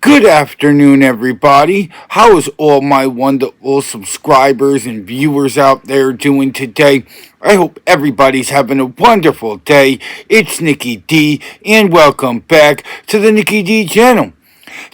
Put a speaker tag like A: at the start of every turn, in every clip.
A: Good afternoon, everybody. How is all my wonderful subscribers and viewers out there doing today? I hope everybody's having a wonderful day. It's Nikki D, and welcome back to the Nikki D channel.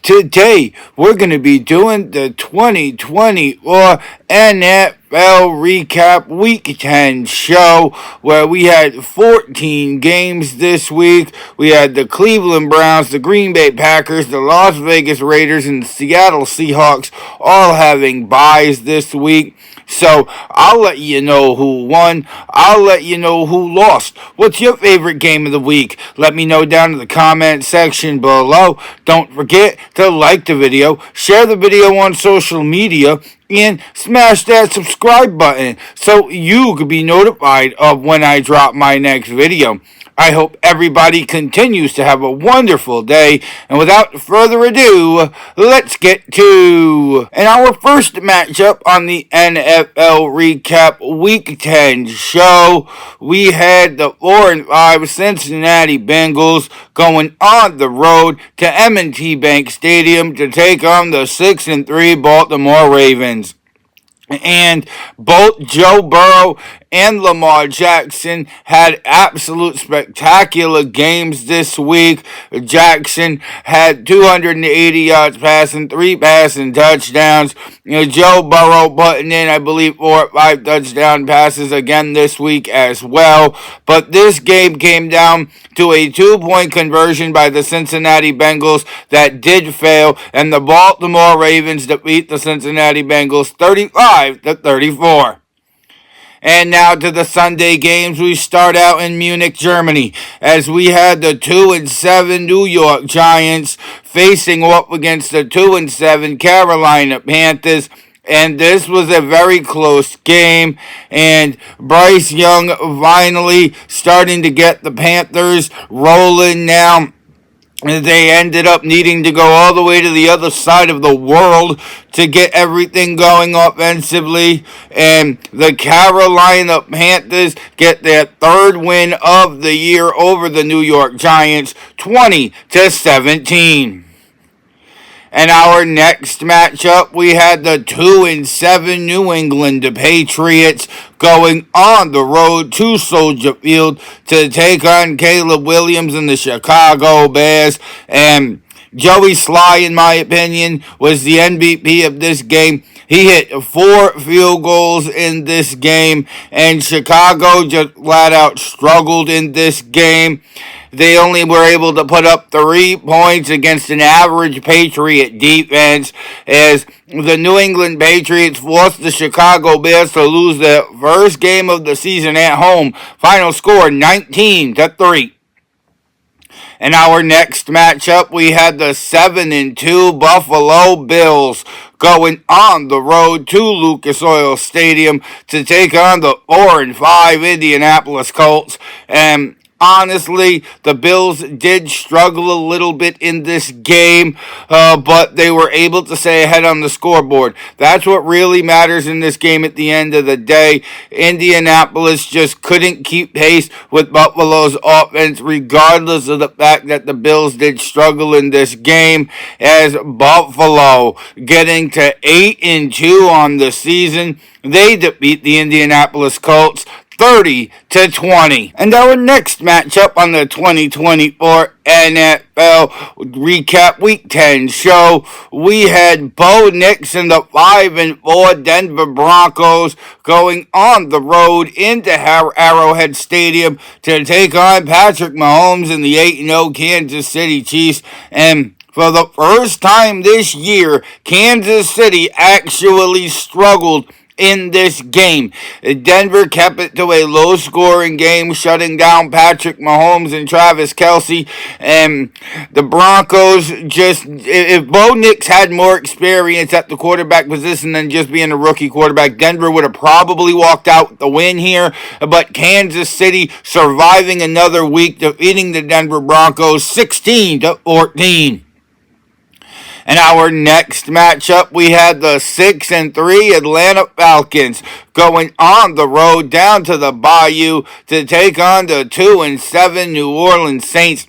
A: Today, we're going to be doing the 2024 NFL Recap Week 10 show, where we had 14 games this week. We had the Cleveland Browns, the Green Bay Packers, the Las Vegas Raiders, and the Seattle Seahawks all having byes this week. So, I'll let you know who won. I'll let you know who lost. What's your favorite game of the week? Let me know down in the comment section below. Don't forget to like the video, share the video on social media, and smash that subscribe button so you can be notified of when I drop my next video. I hope everybody continues to have a wonderful day, and without further ado, let's get to our first matchup on the NFL Recap Week 10 show. We had the 4-5 Cincinnati Bengals going on the road to M&T Bank Stadium to take on the 6-3 Baltimore Ravens. And both Joe Burrow and Lamar Jackson had absolute spectacular games this week. Jackson had 280 yards passing, 3 passing touchdowns. Joe Burrow putting in, I believe, 4 or 5 touchdown passes again this week as well. But this game came down to a 2-point conversion by the Cincinnati Bengals that did fail, and the Baltimore Ravens defeat the Cincinnati Bengals 35-34. And now to the Sunday games. We start out in Munich, Germany, as we had the 2-7 New York Giants facing up against the 2-7 Carolina Panthers. And this was a very close game, and Bryce Young finally starting to get the Panthers rolling now. They ended up needing to go all the way to the other side of the world to get everything going offensively. And the Carolina Panthers get their 3rd win of the year over the New York Giants, 20-17. And our next matchup, we had the 2-7 New England Patriots going on the road to Soldier Field to take on Caleb Williams and the Chicago Bears. And Joey Sly, in my opinion, was the MVP of this game. He hit 4 field goals in this game, and Chicago just flat out struggled in this game. They only were able to put up 3 points against an average Patriot defense, as the New England Patriots forced the Chicago Bears to lose their first game of the season at home. Final score 19-3. In our next matchup, we had the 7-2 Buffalo Bills going on the road to Lucas Oil Stadium to take on the 4-5 Indianapolis Colts. And honestly, the Bills did struggle a little bit in this game, but they were able to stay ahead on the scoreboard. That's what really matters in this game at the end of the day. Indianapolis just couldn't keep pace with Buffalo's offense, regardless of the fact that the Bills did struggle in this game, as Buffalo getting to 8-2 on the season. They defeat the Indianapolis Colts 30-20. And our next matchup on the 2024 NFL Recap Week 10 show, we had Bo Nix and the 5-4 Denver Broncos going on the road into Arrowhead Stadium to take on Patrick Mahomes and the 8-0 Kansas City Chiefs. And for the first time this year, Kansas City actually struggled in this game. Denver kept it to a low-scoring game, shutting down Patrick Mahomes and Travis Kelce. And the Broncos just, if Bo Nix had more experience at the quarterback position than just being a rookie quarterback, Denver would have probably walked out with the win here. But Kansas City surviving another week, defeating the Denver Broncos 16-14. In our next matchup, we had the 6-3 Atlanta Falcons going on the road down to the Bayou to take on the 2-7 New Orleans Saints.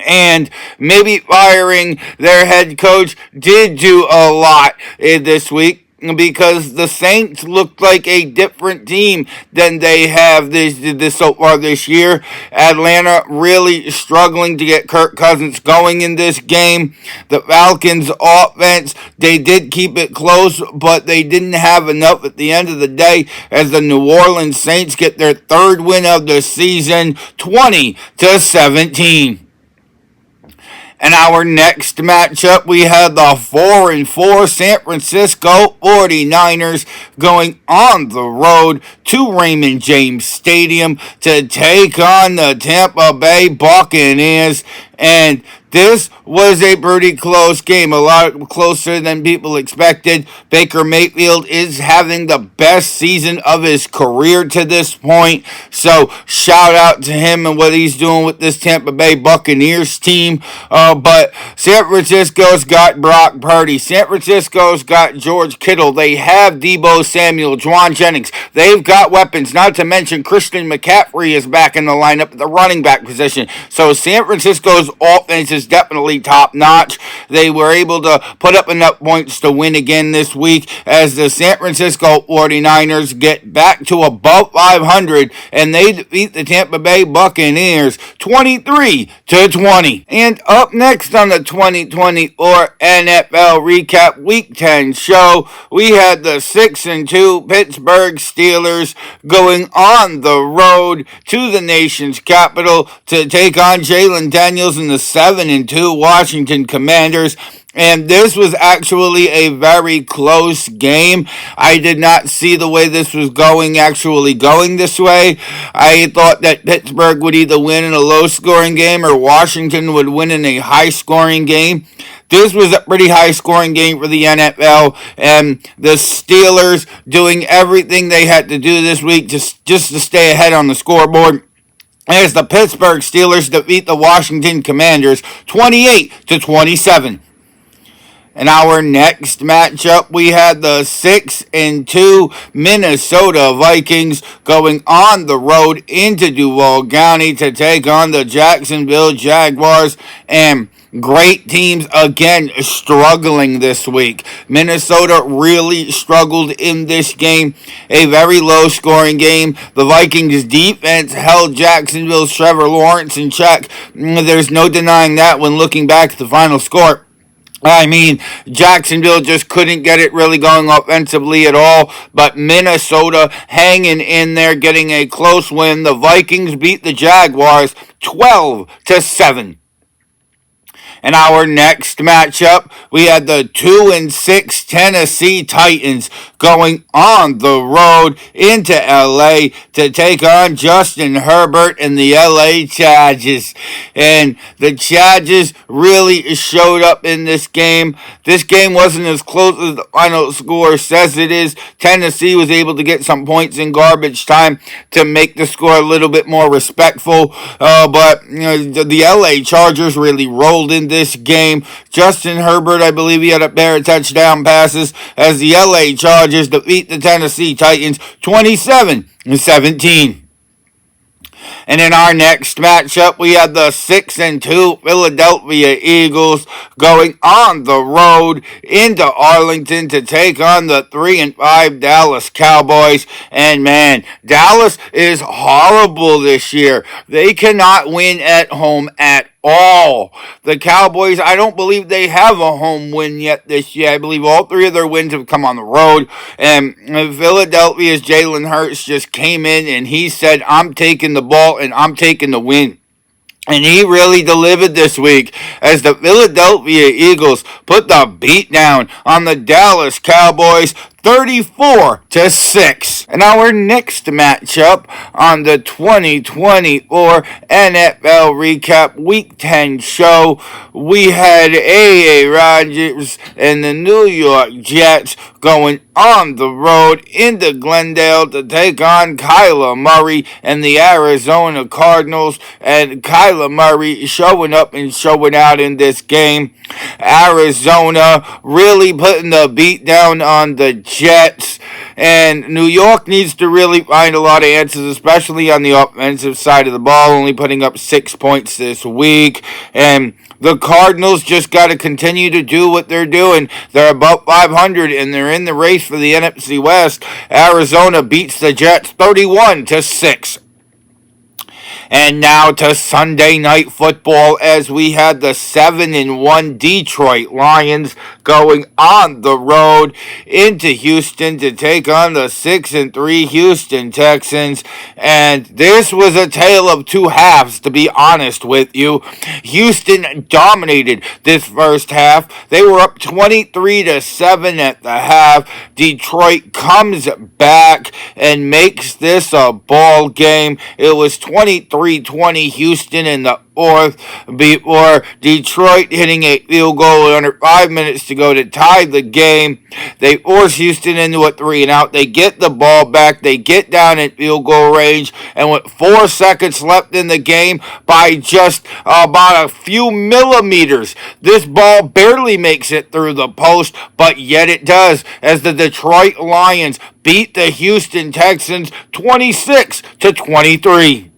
A: And maybe firing their head coach did do a lot this week, because the Saints looked like a different team than they have this so far this year. Atlanta really struggling to get Kirk Cousins going in this game. The Falcons offense, they did keep it close, but they didn't have enough at the end of the day, as the New Orleans Saints get their third win of the season, 20-17. In our next matchup, we had the 4-4 San Francisco 49ers going on the road to Raymond James Stadium to take on the Tampa Bay Buccaneers. And this was a pretty close game, a lot closer than people expected. Baker Mayfield is having the best season of his career to this point, so shout out to him and what he's doing with this Tampa Bay Buccaneers team. But San Francisco's got Brock Purdy. San Francisco's got George Kittle. They have Deebo Samuel, Juwan Jennings. They've got weapons, not to mention Christian McCaffrey is back in the lineup at the running back position. So San Francisco's offense is definitely top notch. They were able to put up enough points to win again this week, as the San Francisco 49ers get back to above 500 and they defeat the Tampa Bay Buccaneers 23-20. And up next on the 2024 NFL Recap Week 10 show, we had the 6-2 Pittsburgh Steelers going on the road to the nation's capital to take on Jalen Daniels and the 7-2 Washington Commanders. And this was actually a very close game. I did not see the way this was actually going this way. I thought that Pittsburgh would either win in a low-scoring game or Washington would win in a high-scoring game. This was a pretty high-scoring game for the NFL, and the Steelers doing everything they had to do this week just to stay ahead on the scoreboard, as the Pittsburgh Steelers defeat the Washington Commanders 28-27. In our next matchup, we had the 6-2 Minnesota Vikings going on the road into Duval County to take on the Jacksonville Jaguars. And great teams again struggling this week. Minnesota really struggled in this game. A very low scoring game. The Vikings defense held Jacksonville's Trevor Lawrence in check. There's no denying that when looking back at the final score. I mean, Jacksonville just couldn't get it really going offensively at all, but Minnesota hanging in there, getting a close win. The Vikings beat the Jaguars 12-7. In our next matchup, we had the 2-6 Tennessee Titans going on the road into LA to take on Justin Herbert and the LA Chargers. And the Chargers really showed up in this game. This game wasn't as close as the final score says it is. Tennessee was able to get some points in garbage time to make the score a little bit more respectful. But the LA Chargers really rolled in this game. Justin Herbert, I believe he had a pair of touchdown passes, as the LA Chargers defeat the Tennessee Titans 27-17. And in our next matchup, we had the 6-2 Philadelphia Eagles going on the road into Arlington to take on the 3-5 Dallas Cowboys. And man, Dallas is horrible this year. They cannot win at home at all. The Cowboys, I don't believe they have a home win yet this year. I believe all three of their wins have come on the road. And Philadelphia's Jalen Hurts just came in and he said, I'm taking the ball and I'm taking the win. And he really delivered this week, as the Philadelphia Eagles put the beat down on the Dallas Cowboys 34-6. And our next matchup on the 2024 NFL Recap Week 10 show, we had A.A. Rodgers and the New York Jets going on the road into Glendale to take on Kyler Murray and the Arizona Cardinals. And Kyler Murray showing up and showing out in this game. Arizona really putting the beat down on the Jets. And New York needs to really find a lot of answers, especially on the offensive side of the ball, only putting up 6 points this week. And the Cardinals just got to continue to do what they're doing. They're about 500 and they're in the race for the NFC West. Arizona beats the Jets 31-6. And now to Sunday Night Football, as we had the 7-1 Detroit Lions going on the road into Houston to take on the 6-3 Houston Texans. And this was a tale of two halves, to be honest with you. Houston dominated this first half. They were up 23-7 at the half. Detroit comes back and makes this a ball game. It was 23-20 Houston in the fourth before Detroit hitting a field goal with under 5 minutes to go to tie the game. They force Houston into a 3-and-out. They get the ball back. They get down in field goal range. And with 4 seconds left in the game, by just about a few millimeters, this ball barely makes it through the post, but yet it does, as the Detroit Lions beat the Houston Texans 26-23.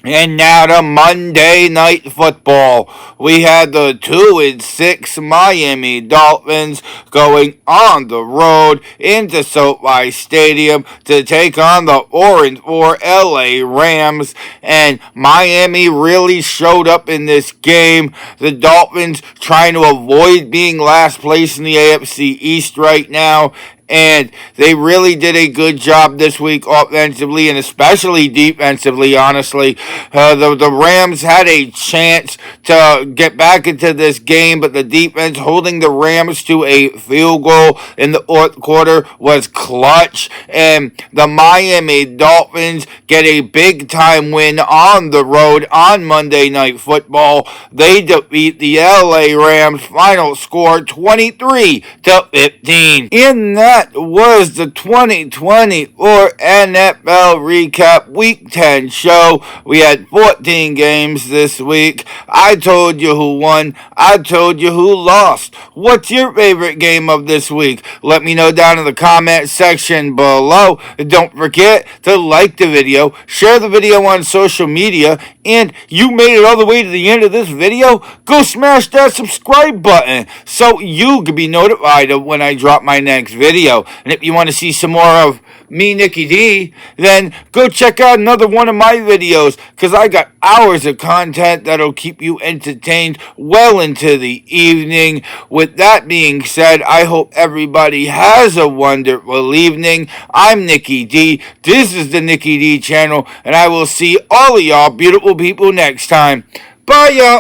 A: And now to Monday Night Football. We had the 2-6 Miami Dolphins going on the road into SoFi Stadium to take on the 4-4 LA Rams. And Miami really showed up in this game. The Dolphins trying to avoid being last place in the AFC East right now. And they really did a good job this week offensively and especially defensively, honestly. The Rams had a chance to get back into this game, but the defense holding the Rams to a field goal in the fourth quarter was clutch. And the Miami Dolphins get a big-time win on the road on Monday Night Football. They defeat the LA Rams, final score 23-15. In that was the 2024 NFL Recap Week 10 show. We had 14 games this week. I told you who won. I told you who lost. What's your favorite game of this week? Let me know down in the comment section below. Don't forget to like the video, share the video on social media, and you made it all the way to the end of this video, go smash that subscribe button so you can be notified of when I drop my next video. And if you want to see some more of me, Nicky D, then go check out another one of my videos, because I got hours of content that'll keep you entertained well into the evening. With that being said, I hope everybody has a wonderful evening. I'm Nicky D. This is the Nicky D channel, and I will see all of y'all beautiful people next time. Bye, y'all.